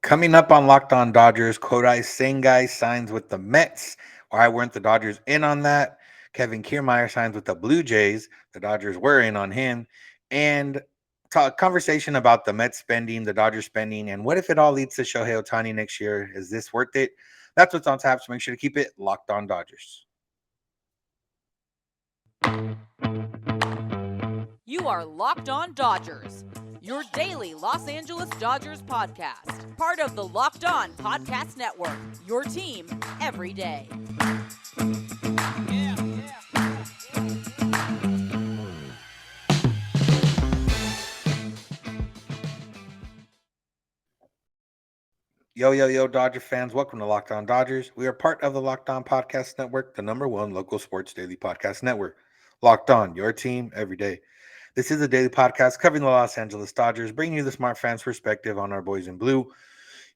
Coming up on Locked On Dodgers, Kodai Senga signs with the Mets. Why weren't the Dodgers in on that? Kevin Kiermaier signs with the Blue Jays. The Dodgers were in on him. And conversation about the Mets spending, the Dodgers spending, and what if it all leads to Shohei Ohtani next year? Is this worth it? That's what's on tap, so make sure to keep it Locked On Dodgers. You are Locked On Dodgers, your daily Los Angeles Dodgers podcast. Part of the Locked On Podcast Network, your team every day. Yo, Dodger fans. Welcome to Locked On Dodgers. We are part of the Locked On Podcast Network, the number one local sports daily podcast network. Locked On, your team every day. This is a daily podcast covering the Los Angeles Dodgers, bringing you the smart fans' perspective on our boys in blue.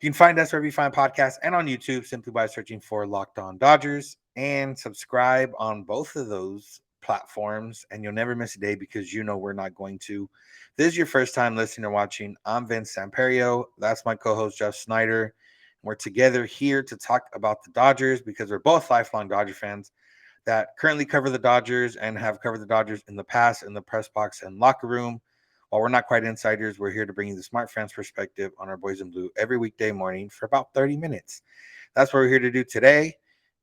You can find us wherever you find podcasts and on YouTube simply by searching for Locked On Dodgers and subscribe on both of those platforms, and you'll never miss a day because you know we're not going to. If this is your first time listening or watching, I'm Vince Samperio. That's my co-host, Jeff Snider. We're together here to talk about the Dodgers because we're both lifelong Dodger fans that currently cover the Dodgers and have covered the Dodgers in the past in the press box and locker room. While we're not quite insiders, we're here to bring you the smart fans perspective on our boys in blue every weekday morning for about 30 minutes. That's what we're here to do today.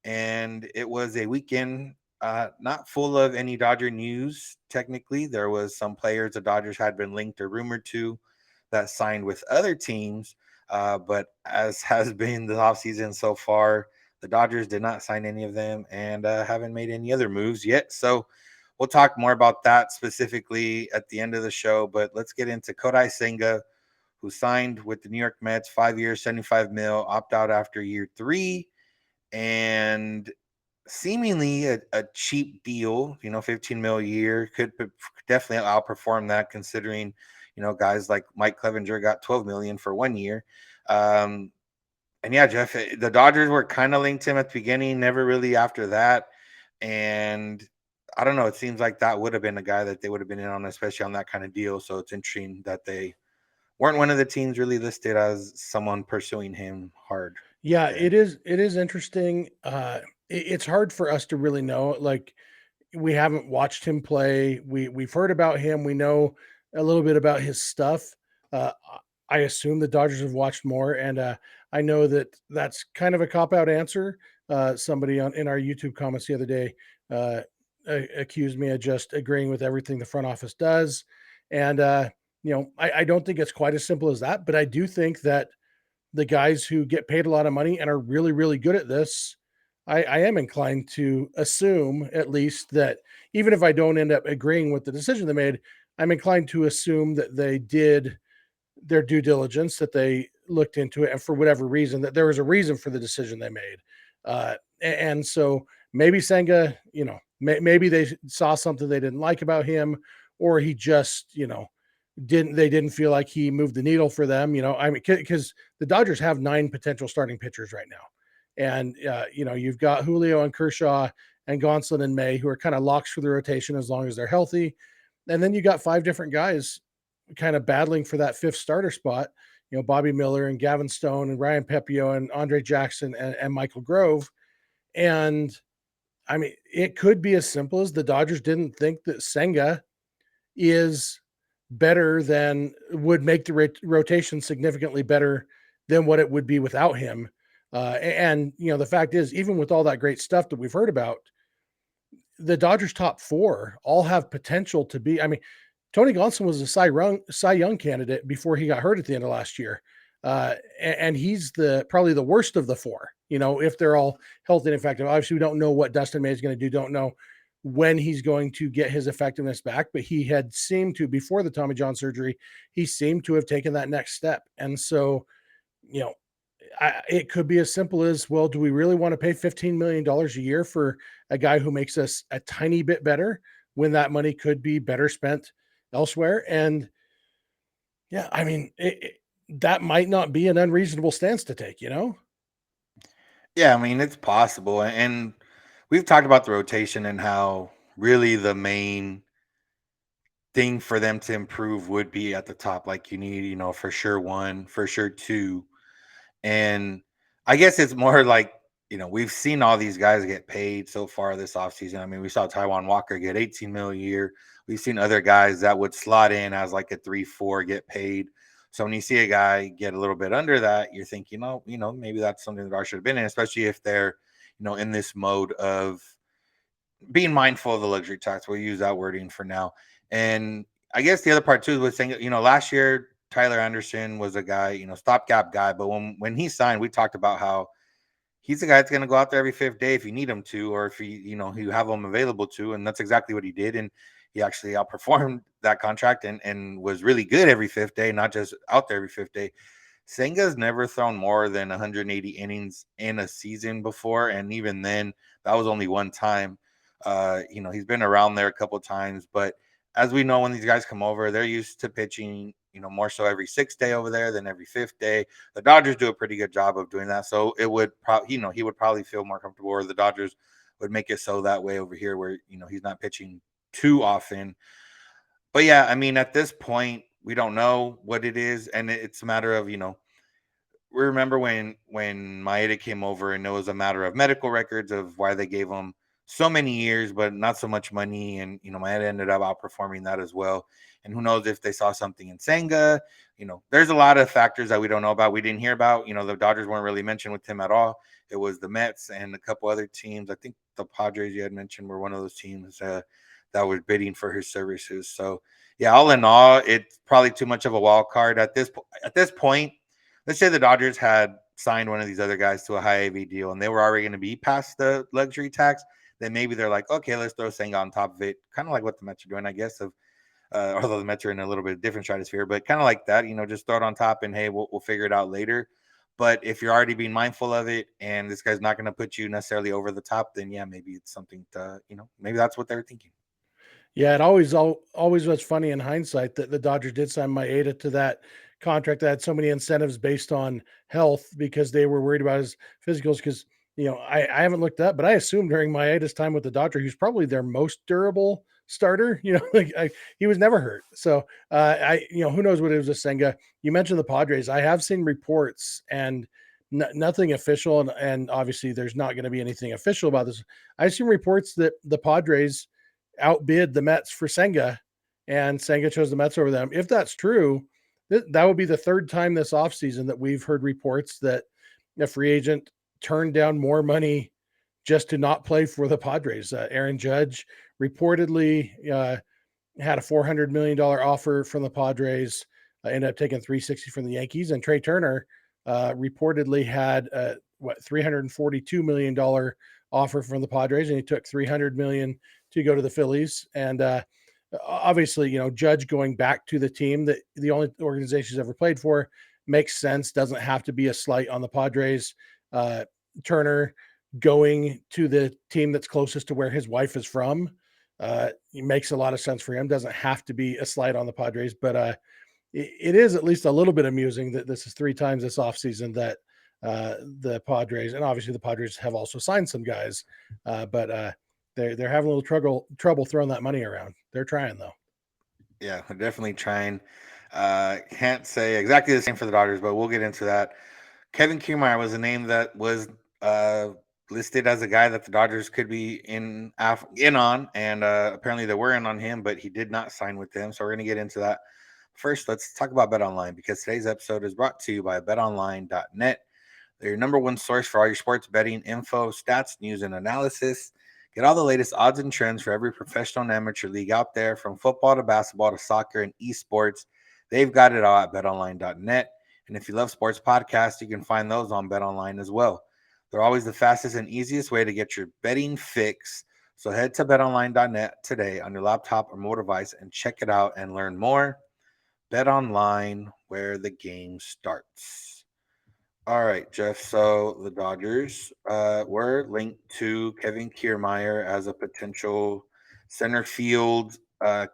And it was a weekend not full of any Dodger news, technically. There was some players the Dodgers had been linked or rumored to that signed with other teams. But as has been the offseason so far, the Dodgers did not sign any of them and haven't made any other moves yet. So we'll talk more about that specifically at the end of the show. But let's get into Kodai Senga, who signed with the New York Mets, 5 years, 75 mil, opt out after year 3. And seemingly a cheap deal, 15 mil a year could definitely outperform that considering, guys like Mike Clevenger got 12 million for 1 year. And yeah, Jeff, the Dodgers were kind of linked to him at the beginning, never really after that. And I don't know, it seems like that would have been a guy that they would have been in on, especially on that kind of deal. So it's interesting that they weren't one of the teams really listed as someone pursuing him hard. Yeah, There. it is interesting. It's hard for us to really know. Like, we haven't watched him play. We've heard about him. We know a little bit about his stuff. Uh, I assume the Dodgers have watched more, and I know that that's kind of a cop out answer. Somebody in our YouTube comments the other day uh, accused me of just agreeing with everything the front office does, and I don't think it's quite as simple as that. But I do think that the guys who get paid a lot of money and are really, really good at this, I am inclined to assume at least that even if I don't end up agreeing with the decision they made, I'm inclined to assume that they did their due diligence, that they looked into it, and for whatever reason, that there was a reason for the decision they made. And so maybe Senga, maybe they saw something they didn't like about him, or he just, didn't feel like he moved the needle for them. I mean, because the Dodgers have 9 potential starting pitchers right now, and you've got Julio and Kershaw and Gonsolin and May, who are kind of locks for the rotation as long as they're healthy, and then you got 5 different guys kind of battling for that 5th starter spot. Bobby Miller and Gavin Stone and Ryan Pepio and Andre Jackson and Michael Grove. And I mean, it could be as simple as the Dodgers didn't think that Senga is better than would make the rotation significantly better than what it would be without him. And the fact is, even with all that great stuff that we've heard about, the Dodgers top 4 all have potential to be. I mean, Tony Gonsolin was a Cy Young candidate before he got hurt at the end of last year. And he's probably the worst of the 4, if they're all healthy and effective. Obviously, we don't know what Dustin May is going to do. Don't know when he's going to get his effectiveness back, but he had seemed to, before the Tommy John surgery, he seemed to have taken that next step. And so, it could be as simple as, well, do we really want to pay $15 million a year for a guy who makes us a tiny bit better when that money could be better spent elsewhere? And yeah, I mean, that might not be an unreasonable stance to take, Yeah, I mean, it's possible. And we've talked about the rotation and how really the main thing for them to improve would be at the top. Like you need, for sure 1, for sure 2. And I guess it's more like, we've seen all these guys get paid so far this offseason. I mean, we saw Taiwan Walker get 18 million a year. We've seen other guys that would slot in as like a 3-4 get paid. So when you see a guy get a little bit under that, you're thinking, maybe that's something that I should have been in, especially if they're, in this mode of being mindful of the luxury tax. We'll use that wording for now. And I guess the other part too was saying, last year Tyler Anderson was a guy, stopgap guy, but when he signed, we talked about how he's the guy that's going to go out there every fifth day if you need him to, or if you have him available to, and that's exactly what he did. And he actually outperformed that contract and was really good every fifth day, not just out there every fifth day. Senga's never thrown more than 180 innings in a season before, and even then, that was only one time. He's been around there a couple of times, but as we know, when these guys come over, they're used to pitching, more so every sixth day over there than every fifth day. The Dodgers do a pretty good job of doing that, so it would probably, he would probably feel more comfortable, or the Dodgers would make it so that way over here, where he's not pitching too often. But yeah, I mean, at this point, we don't know what it is, and it's a matter of we remember when Maeda came over, and it was a matter of medical records of why they gave him so many years, but not so much money, and Maeda ended up outperforming that as well. And who knows if they saw something in Senga? There's a lot of factors that we don't know about. We didn't hear about. The Dodgers weren't really mentioned with him at all. It was the Mets and a couple other teams. I think the Padres you had mentioned were one of those teams that was bidding for his services. So yeah, all in all, it's probably too much of a wild card at this point. Let's say the Dodgers had signed one of these other guys to a high AV deal and they were already going to be past the luxury tax, then maybe they're like, okay, let's throw Senga on top of it. Kind of like what the Mets are doing, I guess, although the Mets are in a little bit different stratosphere, but kind of like that, just throw it on top and hey, we'll figure it out later. But if you're already being mindful of it and this guy's not going to put you necessarily over the top, then yeah, maybe it's something to, maybe that's what they're thinking. Yeah, always was funny in hindsight that the Dodgers did sign Maeda to that contract that had so many incentives based on health because they were worried about his physicals. Because I haven't looked up, but I assume during Maeda's time with the Dodgers, he was probably their most durable starter. He was never hurt. So who knows what it was with Senga. You mentioned the Padres. I have seen reports and nothing official, and obviously there's not going to be anything official about this. I've seen reports that the Padres outbid the Mets for Senga, and Senga chose the Mets over them. If that's true, that would be the third time this offseason that we've heard reports that a free agent turned down more money just to not play for the Padres. Aaron Judge reportedly had a $400 million offer from the Padres, ended up taking 360 from the Yankees, and Trey Turner reportedly had $342 million offer from the Padres, and he took $300 million to go to the Phillies. And obviously, Judge going back to the team that the only organization he's ever played for makes sense. Doesn't have to be a slight on the Padres. Turner going to the team that's closest to where his wife is from. It makes a lot of sense for him. Doesn't have to be a slight on the Padres, but it is at least a little bit amusing that this is three times this offseason that the Padres, and obviously the Padres have also signed some guys, but they're having a little trouble throwing that money around. They're trying though. Yeah, they're definitely trying. Can't say exactly the same for the Dodgers, but we'll get into that. Kevin Kiermaier was a name that was uh, listed as a guy that the Dodgers could be in on, and apparently they were in on him, but he did not sign with them. So we're going to get into that. First, let's talk about BetOnline because today's episode is brought to you by BetOnline.net. They're your number one source for all your sports betting info, stats, news, and analysis. Get all the latest odds and trends for every professional and amateur league out there, from football to basketball to soccer and esports. They've got it all at betonline.net. And if you love sports podcasts, you can find those on BetOnline as well. They're always the fastest and easiest way to get your betting fix. So head to betonline.net today on your laptop or mobile device and check it out and learn more. BetOnline, where the game starts. All right, Jeff. So the Dodgers were linked to Kevin Kiermaier as a potential center field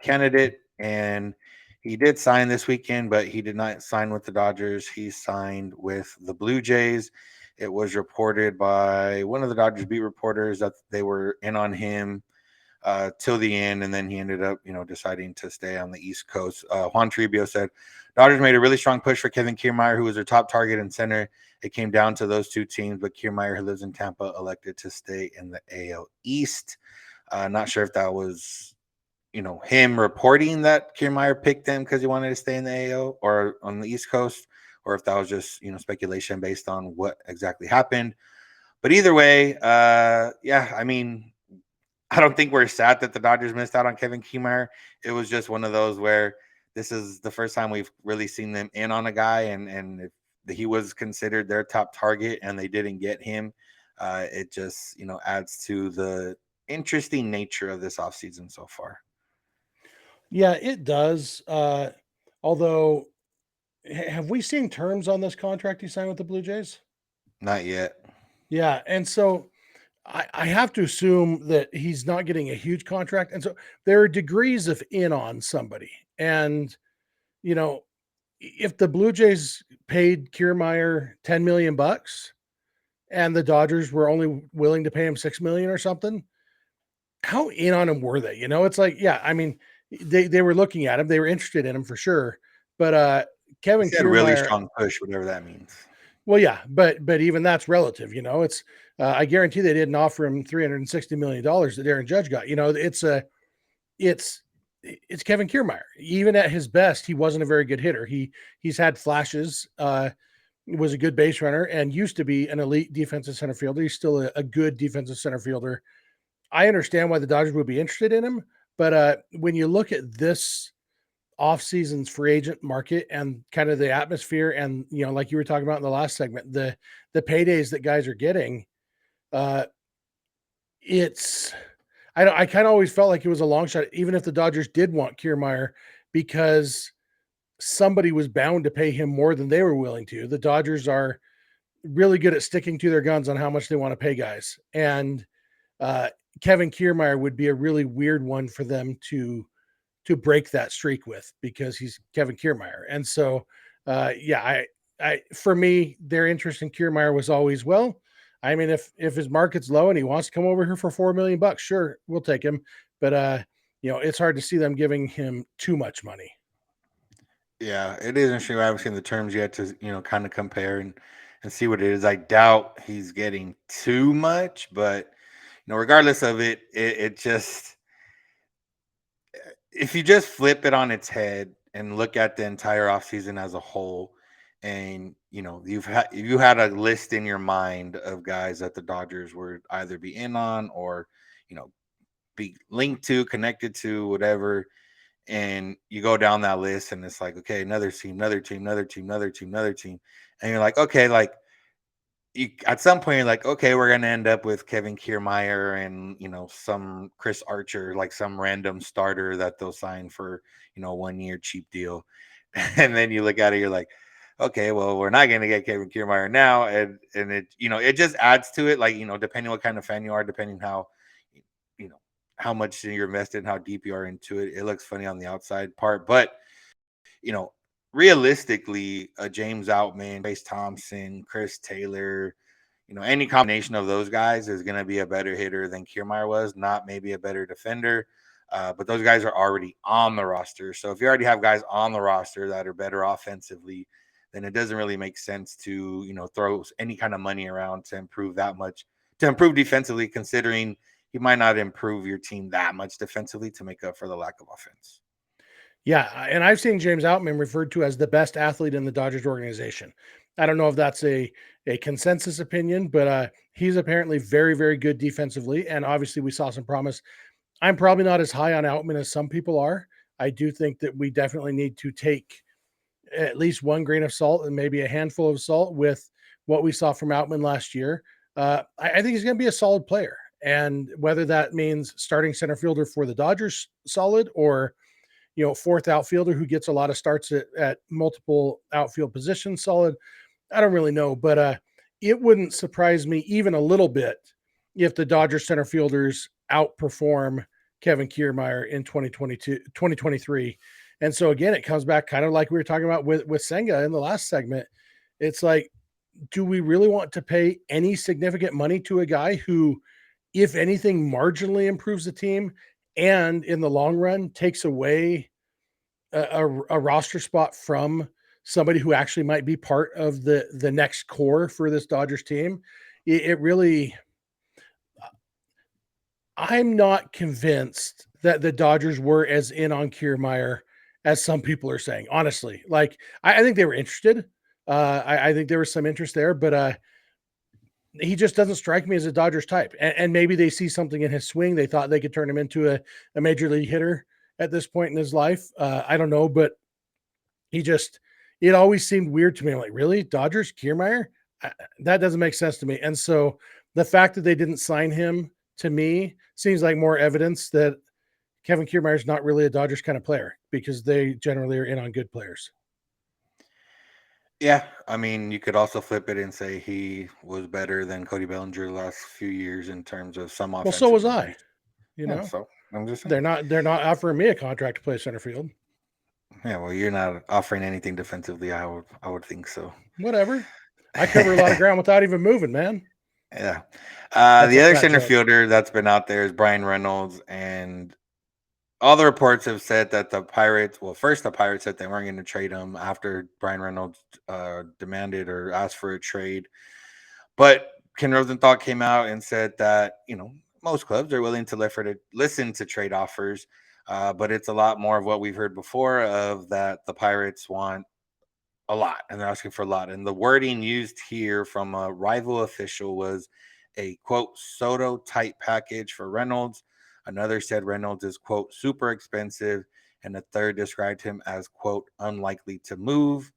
candidate, and he did sign this weekend, but he did not sign with the Dodgers. He signed with the Blue Jays. It was reported by one of the Dodgers beat reporters that they were in on him till the end, and then he ended up, deciding to stay on the East Coast. Juan Tribio said, Dodgers made a really strong push for Kevin Kiermaier, who was their top target in center. It came down to those two teams, but Kiermaier, who lives in Tampa, elected to stay in the AL East. Not sure if that was, him reporting that Kiermaier picked them because he wanted to stay in the AL or on the East Coast, or if that was just, speculation based on what exactly happened. But either way, yeah, I mean, I don't think we're sad that the Dodgers missed out on Kevin Kiermaier. It was just one of those where this is the first time we've really seen them in on a guy, and if he was considered their top target and they didn't get him, it just adds to the interesting nature of this offseason so far. Yeah, it does. Although, have we seen terms on this contract he signed with the Blue Jays? Not yet. Yeah, and so I have to assume that he's not getting a huge contract, and so there are degrees of in on somebody. And you know, if the Blue Jays paid Kiermaier $10 million and the Dodgers were only willing to pay him $6 million or something, how in on him were they? It's like, yeah, I mean, they were looking at him, they were interested in him for sure. But He Kevin said really Kiermaier, strong push, whatever that means. well, yeah, but even that's relative. It's I guarantee they didn't offer him $360 million that Aaron Judge got. It's it's Kevin Kiermaier. Even at his best, he wasn't a very good hitter. He's had flashes. Was a good base runner and used to be an elite defensive center fielder. He's still a good defensive center fielder. I understand why the Dodgers would be interested in him, but when you look at this offseason's free agent market and kind of the atmosphere, and like you were talking about in the last segment, the paydays that guys are getting, uh, it's I kind of always felt like it was a long shot, even if the Dodgers did want Kiermaier, because somebody was bound to pay him more than they were willing to. The Dodgers are really good at sticking to their guns on how much they want to pay guys, and Kevin Kiermaier would be a really weird one for them to break that streak with, because he's Kevin Kiermaier. And so, yeah, for me, their interest in Kiermaier was always, well, I mean, if his market's low and he wants to come over here for $4 million, sure, we'll take him. But it's hard to see them giving him too much money. Yeah, it is interesting. I haven't seen the terms yet to kind of compare and see what it is. I doubt he's getting too much, but regardless of it, it just, if you just flip it on its head and look at the entire offseason as a whole, and you had a list in your mind of guys that the Dodgers would either be in on or be linked to, connected to, whatever, and you go down that list and it's like, okay, another team, another team, another team, another team, another team, and you're like, okay, like, at some point you're like, okay, we're gonna end up with Kevin Kiermaier and some Chris Archer, like some random starter that they'll sign for 1 year cheap deal. And then you look at it, you're like, okay, well, we're not gonna get Kevin Kiermaier now, and it it just adds to it, like depending what kind of fan you are, depending you know how much you're invested, how deep you are into it, it looks funny on the outside part, but realistically, James Outman, Trace Thompson, Chris Taylor, any combination of those guys is going to be a better hitter than Kiermaier was, not maybe a better defender. But those guys are already on the roster. So if you already have guys on the roster that are better offensively, then it doesn't really make sense to, throw any kind of money around to improve that much, to improve defensively, considering you might not improve your team that much defensively to make up for the lack of offense. Yeah, and I've seen James Outman referred to as the best athlete in the Dodgers organization. I don't know if that's a consensus opinion, but he's apparently very, very good defensively, and obviously we saw some promise. I'm probably not as high on Outman as some people are. I do think that we definitely need to take at least one grain of salt and maybe a handful of salt with what we saw from Outman last year. I think he's going to be a solid player, and whether that means starting center fielder for the Dodgers solid, or fourth outfielder who gets a lot of starts at multiple outfield positions solid, I don't really know, but it wouldn't surprise me even a little bit if the Dodgers center fielders outperform Kevin Kiermaier in 2023. And so again, it comes back kind of like we were talking about with Senga in the last segment. It's like, do we really want to pay any significant money to a guy who, if anything, marginally improves the team and in the long run takes away a roster spot from somebody who actually might be part of the next core for this Dodgers team. It really, I'm not convinced that the Dodgers were as in on Kiermaier as some people are saying. Honestly, like I think they were interested. I think there was some interest there, but he just doesn't strike me as a Dodgers type. And maybe they see something in his swing. They thought they could turn him into a major league hitter at this point in his life. I don't know, but he just, it always seemed weird to me. I'm like, really? Dodgers, Kiermaier? That doesn't make sense to me. And so the fact that they didn't sign him to me seems like more evidence that Kevin Kiermaier is not really a Dodgers kind of player because they generally are in on good players. Yeah, I mean, you could also flip it and say he was better than Cody Bellinger the last few years in terms of some Well, so offensive was numbers. I. You Yeah, know, so I'm just saying. they're not offering me a contract to play center field. Yeah, well, you're not offering anything defensively. I would think so. Whatever. I cover a lot of ground without even moving, man. Yeah. That's The a other fat center joke. fielder that's been out there is Bryan Reynolds, and all the reports have said that the Pirates. Well, first the Pirates said they weren't going to trade him after Bryan Reynolds demanded or asked for a trade. But Ken Rosenthal came out and said that most clubs are willing to listen to trade offers, but it's a lot more of what we've heard before of that the Pirates want a lot and they're asking for a lot. And the wording used here from a rival official was a quote Soto type package for Reynolds. Another said Reynolds is quote super expensive, and a third described him as quote unlikely to move.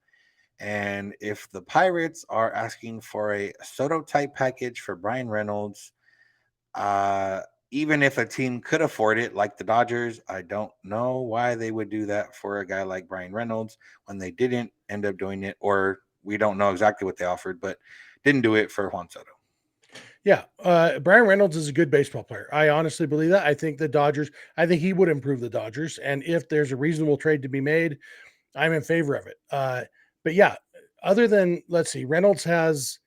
And if the Pirates are asking for a Soto type package for Bryan Reynolds, uh, even if a team could afford it, like the Dodgers, I don't know why they would do that for a guy like Bryan Reynolds when they didn't end up doing it, or we don't know exactly what they offered, but didn't do it for Juan Soto. Yeah, Bryan Reynolds is a good baseball player. I honestly believe that. I think the Dodgers. I think he would improve the Dodgers, and if there's a reasonable trade to be made, I'm in favor of it. But yeah, other than let's see, Reynolds has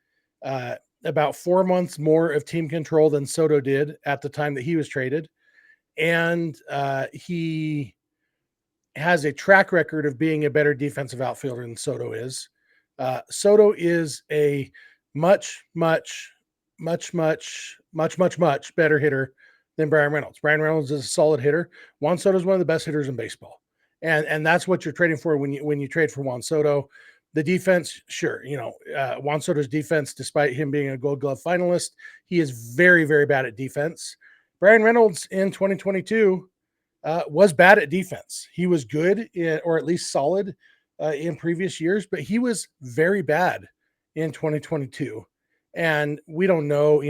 uh, about 4 months more of team control than Soto did at the time that he was traded, and he has a track record of being a better defensive outfielder than Soto is. Soto is a much, much, much, much, much, much, much better hitter than Bryan Reynolds. Bryan Reynolds is a solid hitter. Juan Soto is one of the best hitters in baseball, and that's what you're trading for when you trade for Juan Soto. The defense, sure, Juan Soto's defense, despite him being a Gold Glove finalist, he is very, very bad at defense. Bryan Reynolds in 2022 was bad at defense. He was good, or at least solid in previous years, but he was very bad in 2022. And we don't know,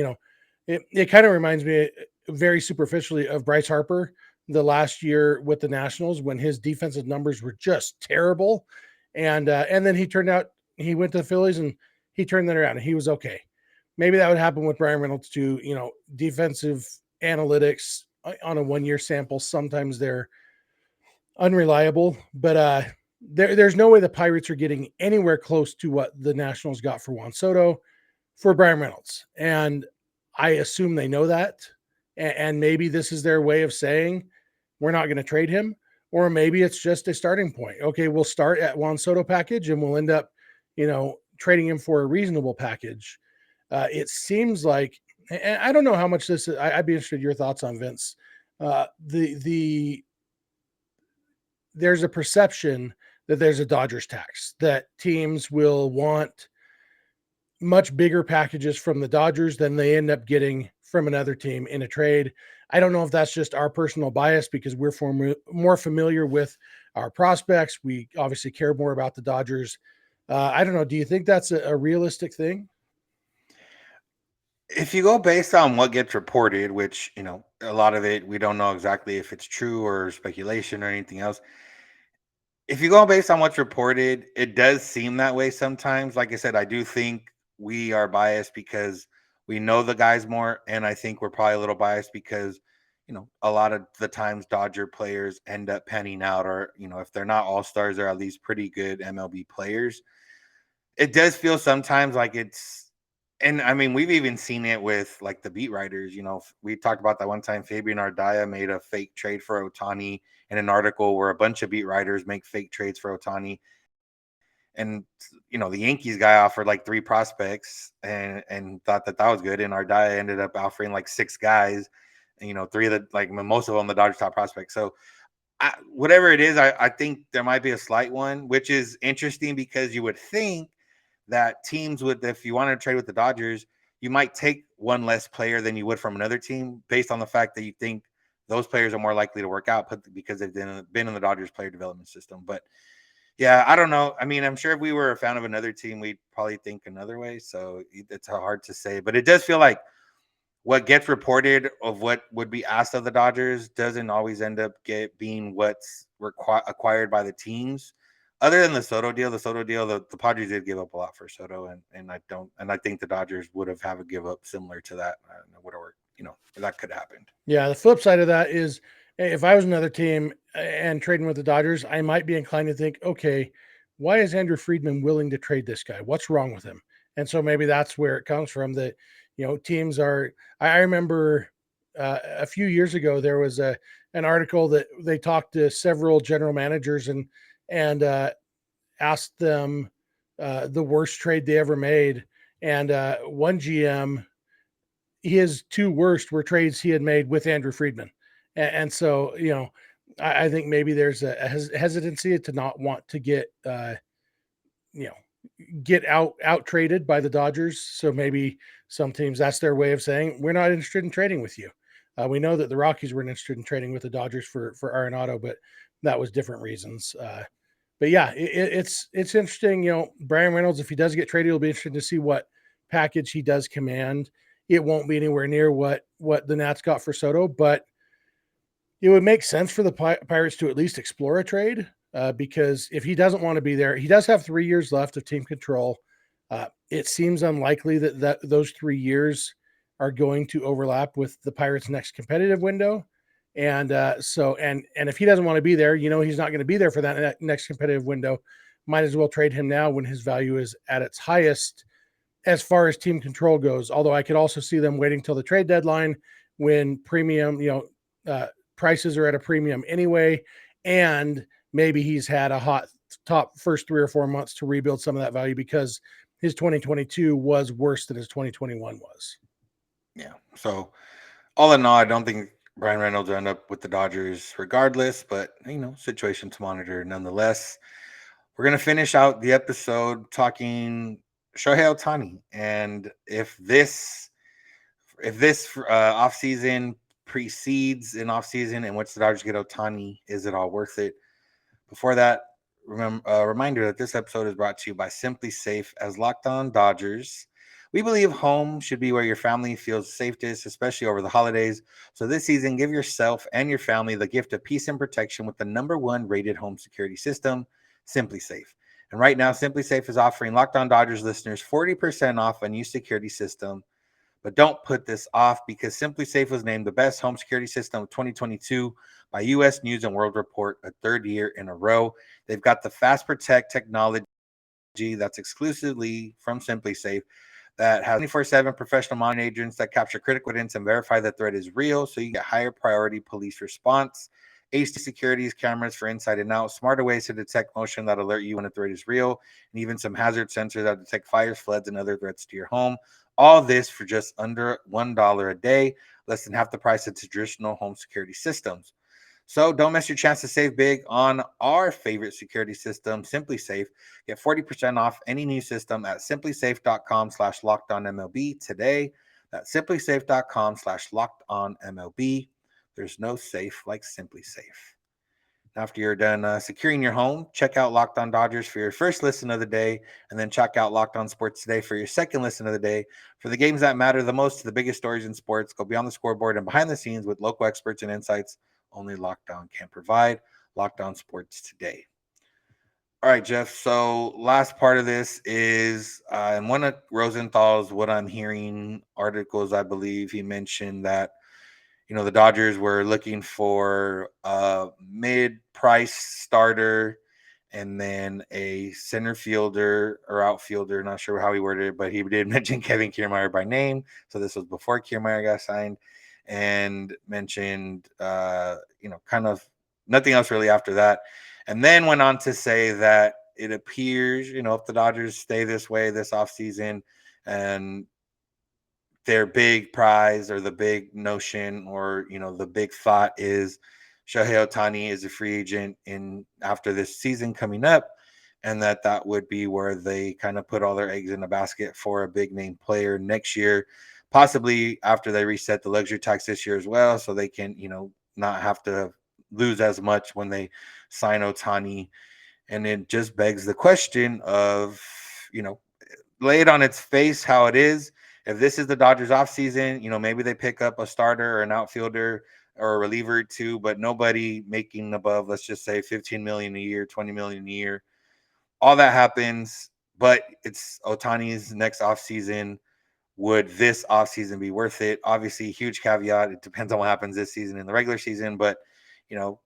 it kind of reminds me very superficially of Bryce Harper the last year with the Nationals when his defensive numbers were just terrible. And then he went to the Phillies and he turned that around and he was okay. Maybe that would happen with Bryan Reynolds too. Defensive analytics on a 1 year sample, sometimes they're unreliable, but there's no way the Pirates are getting anywhere close to what the Nationals got for Juan Soto for Bryan Reynolds. And I assume they know that. And maybe this is their way of saying we're not going to trade him, or maybe it's just a starting point. Okay, we'll start at Juan Soto package and we'll end up, trading him for a reasonable package. It seems like, and I don't know how much this is. I'd be interested in your thoughts on Vince. The there's a perception that there's a Dodgers tax, that teams will want much bigger packages from the Dodgers than they end up getting from another team in a trade. I don't know if that's just our personal bias because we're more familiar with our prospects. We obviously care more about the Dodgers. I don't know. Do you think that's a realistic thing? If you go based on what gets reported, which, a lot of it, we don't know exactly if it's true or speculation or anything else. If you go based on what's reported, it does seem that way sometimes. Like I said, I do think we are biased because we know the guys more. And I think we're probably a little biased because, a lot of the times Dodger players end up panning out, or, if they're not all stars, they're at least pretty good MLB players. It does feel sometimes like And I mean, we've even seen it with like the beat writers. We talked about that one time. Fabian Ardaya made a fake trade for Otani in an article where a bunch of beat writers make fake trades for Otani. And the Yankees guy offered like three prospects and thought that was good. And Ardaya ended up offering like six guys. And, three of the like most of them the Dodgers top prospects. So whatever it is, I think there might be a slight one, which is interesting because you would think that teams would, if you wanted to trade with the Dodgers, you might take one less player than you would from another team based on the fact that you think those players are more likely to work out because they've been in the Dodgers player development system. But yeah, I don't know. I mean, I'm sure if we were a fan of another team, we'd probably think another way. So it's hard to say, but it does feel like what gets reported of what would be asked of the Dodgers doesn't always end up being what's acquired by the teams. Other than the Soto deal, the Padres did give up a lot for Soto, and I think the Dodgers would have a give up similar to that. Whatever, that could happen. Yeah, the flip side of that is if I was another team and trading with the Dodgers, I might be inclined to think, okay, why is Andrew Friedman willing to trade this guy? What's wrong with him? And so maybe that's where it comes from that, teams are. I remember a few years ago, there was an article that they talked to several general managers and asked them the worst trade they ever made. And one GM, his two worst were trades he had made with Andrew Friedman. And so, I think maybe there's a hesitancy to not want to you know, get out traded by the Dodgers. So maybe some teams, that's their way of saying, we're not interested in trading with you. We know that the Rockies weren't interested in trading with the Dodgers for Arenado, but that was different reasons. But yeah, it's interesting. Bryan Reynolds, if he does get traded, it'll be interesting to see what package he does command. It won't be anywhere near what the Nats got for Soto, but it would make sense for the Pirates to at least explore a trade because if he doesn't want to be there, he does have 3 years left of team control. It seems unlikely that those 3 years are going to overlap with the Pirates' next competitive window. And and if he doesn't want to be there, he's not going to be there for that next competitive window. Might as well trade him now when his value is at its highest as far as team control goes. Although I could also see them waiting till the trade deadline when premium, prices are at a premium anyway, and maybe he's had a hot top first 3 or 4 months to rebuild some of that value because his 2022 was worse than his 2021 was. Yeah. So all in all, I don't think Bryan Reynolds will end up with the Dodgers regardless, but situation to monitor nonetheless. We're gonna finish out the episode talking Shohei Ohtani, and if this offseason precedes an offseason in which the Dodgers get Ohtani, is it all worth it? Before that, remember reminder that this episode is brought to you by SimpliSafe. As Locked On Dodgers, we believe home should be where your family feels safest, especially over the holidays. So this season, give yourself and your family the gift of peace and protection with the #1 rated home security system, SimpliSafe. And right now, SimpliSafe is offering Locked On Dodgers listeners 40% off a new security system. But don't put this off because SimpliSafe was named the best home security system of 2022 by U.S. News and World Report, a third year in a row. They've got the Fast Protect technology that's exclusively from SimpliSafe that has 24/7 professional monitoring agents that capture critical evidence and verify the threat is real, so you get higher priority police response. HD securities cameras for inside and out, smarter ways to detect motion that alert you when a threat is real, and even some hazard sensors that detect fires, floods, and other threats to your home. All this for just under $1 a day, less than half the price of traditional home security systems. So don't miss your chance to save big on our favorite security system, SimpliSafe. Get 40% off any new system at simplisafe.com/lockedonmlb today. That's simplisafe.com/lockedonmlb. There's no safe like SimpliSafe. After you're done securing your home, check out Locked On Dodgers for your first listen of the day, and then check out Locked On Sports Today for your second listen of the day. For the games that matter the most to the biggest stories in sports, go beyond the scoreboard and behind the scenes with local experts and insights only Locked On can provide. Locked On Sports Today. All right, Jeff. So last part of this is in one of Rosenthal's What I'm Hearing articles, I believe he mentioned that the Dodgers were looking for a mid-price starter, and then a center fielder or outfielder. Not sure how he worded it, but he did mention Kevin Kiermaier by name. So this was before Kiermaier got signed, and mentioned, kind of nothing else really after that. And then went on to say that it appears, if the Dodgers stay this way this offseason, and their big prize or the big notion or the big thought is Shohei Ohtani is a free agent in after this season coming up, and that would be where they kind of put all their eggs in a basket for a big name player next year, possibly after they reset the luxury tax this year as well, so they can not have to lose as much when they sign Ohtani. And it just begs the question of, lay it on its face how it is. If this is the Dodgers offseason, maybe they pick up a starter or an outfielder or a reliever or two, but nobody making above, let's just say 15 million a year, 20 million a year. All that happens, but it's Otani's next offseason. Would this offseason be worth it? Obviously, huge caveat. It depends on what happens this season in the regular season, but you know,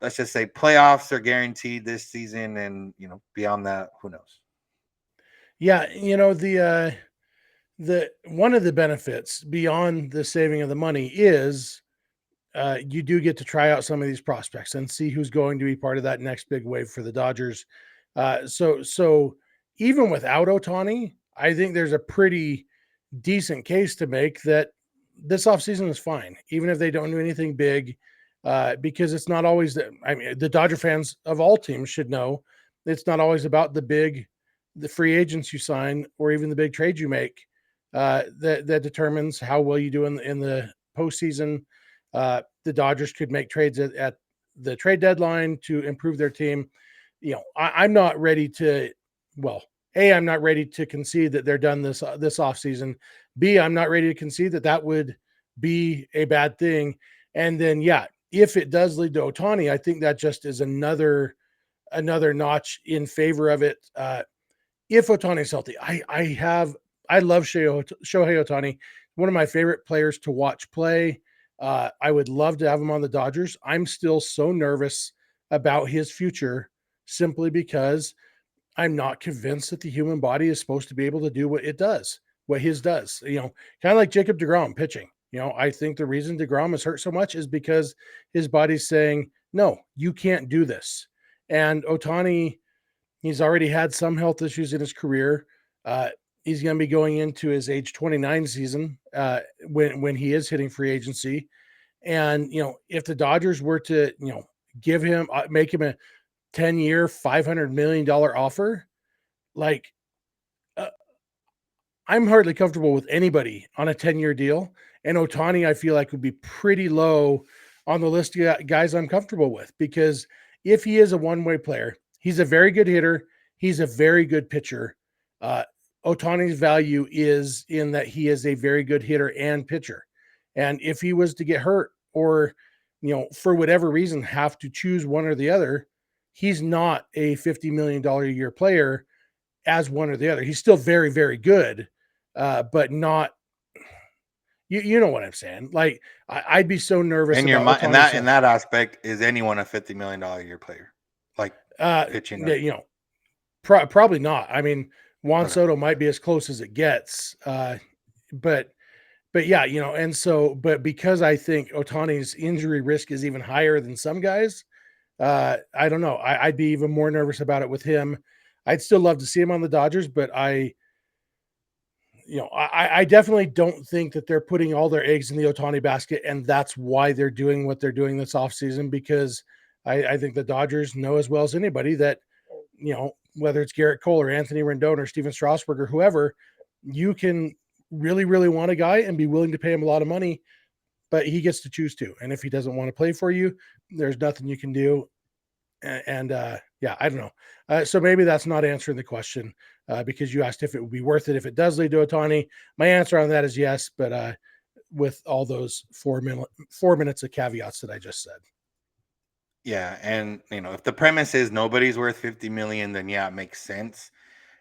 let's just say playoffs are guaranteed this season, and beyond that, who knows? Yeah, the one of the benefits beyond the saving of the money is you do get to try out some of these prospects and see who's going to be part of that next big wave for the Dodgers. So even without Otani, I think there's a pretty decent case to make that this offseason is fine, even if they don't do anything big, because it's not always that. I mean, the Dodger fans of all teams should know it's not always about the free agents you sign or even the big trades you make that determines how well you do in the postseason. The Dodgers could make trades at the trade deadline to improve their team. I'm not ready to. Well, A, I'm not ready to concede that they're done this offseason. B, I'm not ready to concede that would be a bad thing. And then, yeah, if it does lead to Ohtani, I think that just is another notch in favor of it. If Ohtani is healthy, I love Shohei Ohtani, one of my favorite players to watch play. I would love to have him on the Dodgers. I'm still so nervous about his future simply because I'm not convinced that the human body is supposed to be able to do what his does. Kind of like Jacob deGrom pitching. I think the reason deGrom is hurt so much is because his body's saying, no, you can't do this. And Ohtani, he's already had some health issues in his career. He's going to be going into his age 29 season when he is hitting free agency. And, if the Dodgers were to, give him, make him a 10-year, $500 million offer, like, I'm hardly comfortable with anybody on a 10-year deal. And Ohtani, I feel like, would be pretty low on the list of guys I'm comfortable with, because if he is a one-way player, he's a very good hitter. He's a very good pitcher. Ohtani's value is in that he is a very good hitter and pitcher. And if he was to get hurt or, for whatever reason, have to choose one or the other, he's not a $50 million a year player as one or the other. He's still very, very good, but not. You know what I'm saying? Like, I'd be so nervous In your about mind, Ohtani's in that aspect, is anyone a $50 million a year player, like pitching? Probably not. I mean, Juan Okay. Soto might be as close as it gets, but yeah, and so, but because I think Ohtani's injury risk is even higher than some guys, I don't know. I'd be even more nervous about it with him. I'd still love to see him on the Dodgers, but I definitely don't think that they're putting all their eggs in the Ohtani basket, and that's why they're doing what they're doing this offseason, because I think the Dodgers know as well as anybody that, whether it's Garrett Cole or Anthony Rendon or Steven Strasburg or whoever, you can really, really want a guy and be willing to pay him a lot of money, but he gets to choose to. And if he doesn't want to play for you, there's nothing you can do. And yeah, I don't know. So maybe that's not answering the question because you asked if it would be worth it if it does lead to Ohtani. My answer on that is yes, but with all those 4 minutes of caveats that I just said. Yeah, and if the premise is nobody's worth 50 million, then yeah, it makes sense.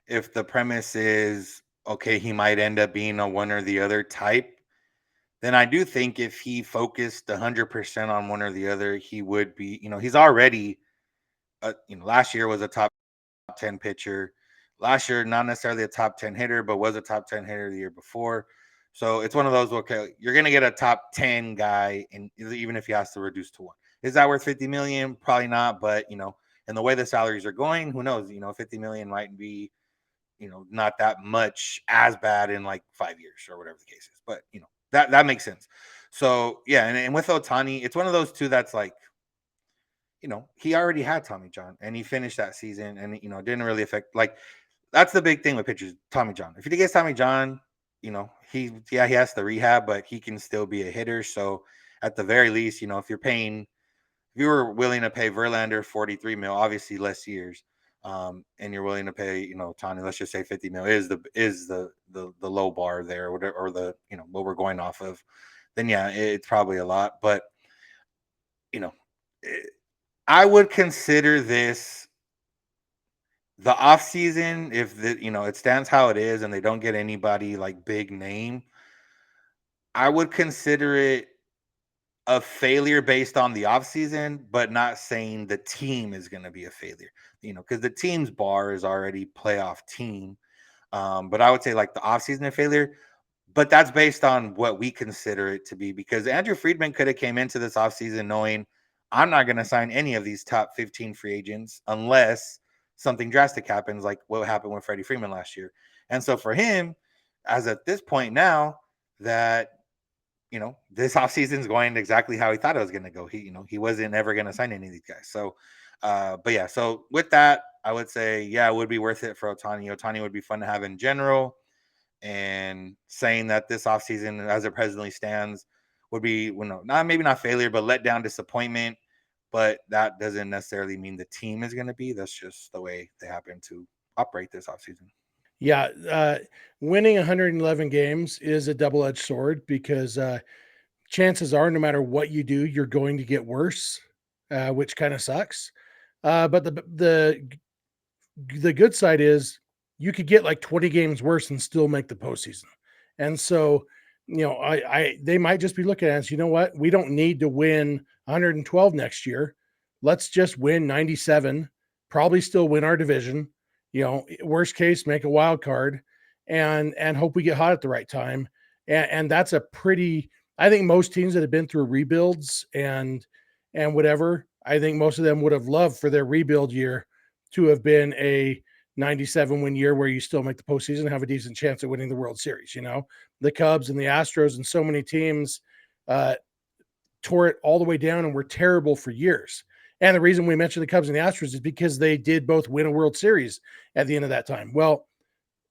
If the premise is okay, he might end up being a one or the other type, then I do think if he focused 100% on one or the other, he would be, he's already last year was a top 10 pitcher. Last year, not necessarily a top 10 hitter, but was a top 10 hitter the year before. So it's one of those, okay, you're going to get a top 10 guy, and even if he has to reduce to one. Is that worth 50 million? Probably not, but, and the way the salaries are going, who knows? 50 million might be, not that much as bad in like 5 years or whatever the case is. But, that makes sense. So, yeah, and with Otani, it's one of those two that's like, he already had Tommy John and he finished that season and, it didn't really affect, like, that's the big thing with pitchers, Tommy John. If he gets Tommy John, he has to rehab, but he can still be a hitter. So at the very least, if you were willing to pay Verlander 43 mil, obviously less years, and you're willing to pay, Tony, let's just say 50 mil is the low bar there, or whatever, or the, what we're going off of, then yeah, it's probably a lot. But, you know, I would consider this the off season if it stands how it is and they don't get anybody like big name. I would consider it a failure based on the off season, but not saying the team is going to be a failure. Because the team's bar is already playoff team. But I would say like the off season a failure. But that's based on what we consider it to be, because Andrew Friedman could have came into this offseason knowing I'm not going to sign any of these top 15 free agents unless something drastic happens, like what happened with Freddie Freeman last year. And so for him, as at this point now that, this offseason is going exactly how he thought it was going to go. He wasn't ever going to sign any of these guys. So, but yeah, so with that, I would say, yeah, it would be worth it for Ohtani. Ohtani would be fun to have in general, and saying that this offseason, as it presently stands, would be, not maybe not failure, but let down, disappointment. But that doesn't necessarily mean the team is going to be. That's just the way they happen to operate this offseason. Yeah, winning 111 games is a double-edged sword because chances are, no matter what you do, you're going to get worse, which kind of sucks. But the good side is you could get like 20 games worse and still make the postseason. And so, I they might just be looking at us, you know what? We don't need to win 112 next year. Let's just win 97, probably still win our division. Worst case, make a wild card and hope we get hot at the right time. And that's a pretty, I think most teams that have been through rebuilds and whatever, I think most of them would have loved for their rebuild year to have been a 97 win year where you still make the postseason and have a decent chance at winning the World Series. The Cubs and the Astros and so many teams tore it all the way down and were terrible for years. And the reason we mentioned the Cubs and the Astros is because they did both win a World Series at the end of that time. Well,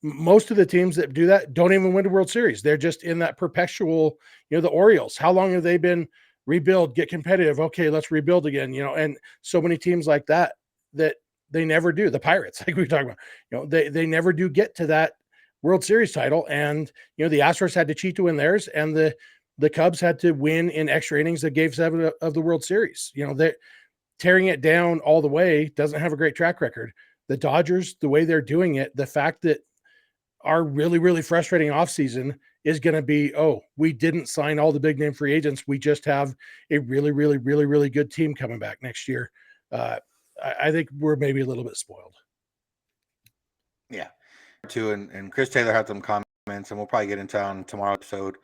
most of the teams that do that don't even win a World Series. They're just in that perpetual, the Orioles. How long have they been rebuild, get competitive? Okay, let's rebuild again, and so many teams like that they never do. The Pirates, like we were talking about, they never do get to that World Series title. And, the Astros had to cheat to win theirs, and the Cubs had to win in extra innings that gave 7 of the World Series. They're tearing it down all the way, doesn't have a great track record. The Dodgers, the way they're doing it, the fact that our really, really frustrating offseason is going to be, we didn't sign all the big name free agents. We just have a really, really, really, really good team coming back next year. I think we're maybe a little bit spoiled. Yeah. Too, and Chris Taylor had some comments, and we'll probably get into on tomorrow's episode.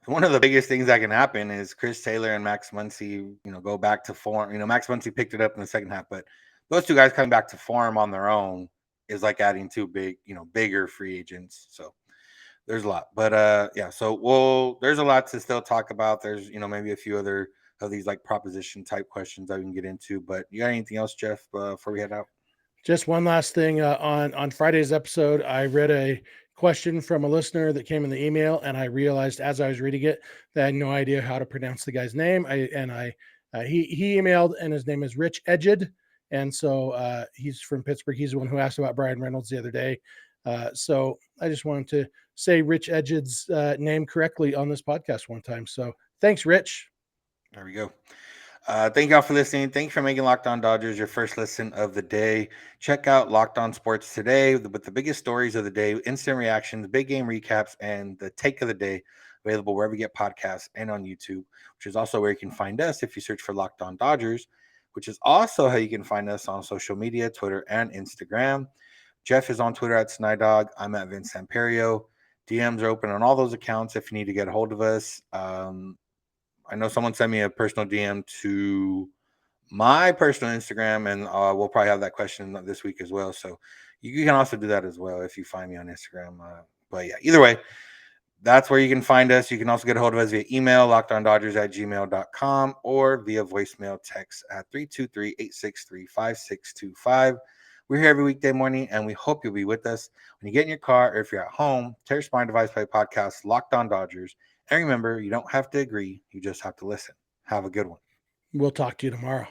One of the biggest things that can happen is Chris Taylor and Max Muncy, go back to form. Max Muncy picked it up in the second half, but those two guys coming back to form on their own is like adding two bigger free agents. So there's a lot, but yeah. So there's a lot to still talk about. There's maybe a few other of these like proposition type questions that we can get into. But you got anything else, Jeff, before we head out? Just one last thing, on Friday's episode, I read a question from a listener that came in the email, and I realized as I was reading it that I had no idea how to pronounce the guy's name. He emailed, and his name is Rich Edged, and so he's from Pittsburgh. He's the one who asked about Bryan Reynolds the other day. So I just wanted to say Rich Edged's name correctly on this podcast one time. So thanks, Rich. There we go. Thank y'all for listening. Thank you for making Locked On Dodgers your first listen of the day. Check out Locked On Sports today with the biggest stories of the day, instant reactions, big game recaps, and the take of the day, available wherever you get podcasts and on YouTube, which is also where you can find us if you search for Locked On Dodgers. which is also how you can find us on social media, Twitter and Instagram. Jeff is on Twitter at Snydog. I'm at Vince Samperio. DMs are open on all those accounts if you need to get a hold of us. I know someone sent me a personal DM to my personal Instagram, and we'll probably have that question this week as well. So you can also do that as well if you find me on Instagram. But yeah, either way, that's where you can find us. You can also get a hold of us via email, lockedondodgers@gmail.com, or via voicemail text at 323-863-5625. We're here every weekday morning, and we hope you'll be with us. When you get in your car or if you're at home, tear your spine device play podcast, Locked On Dodgers. And remember, you don't have to agree, you just have to listen. Have a good one. We'll talk to you tomorrow.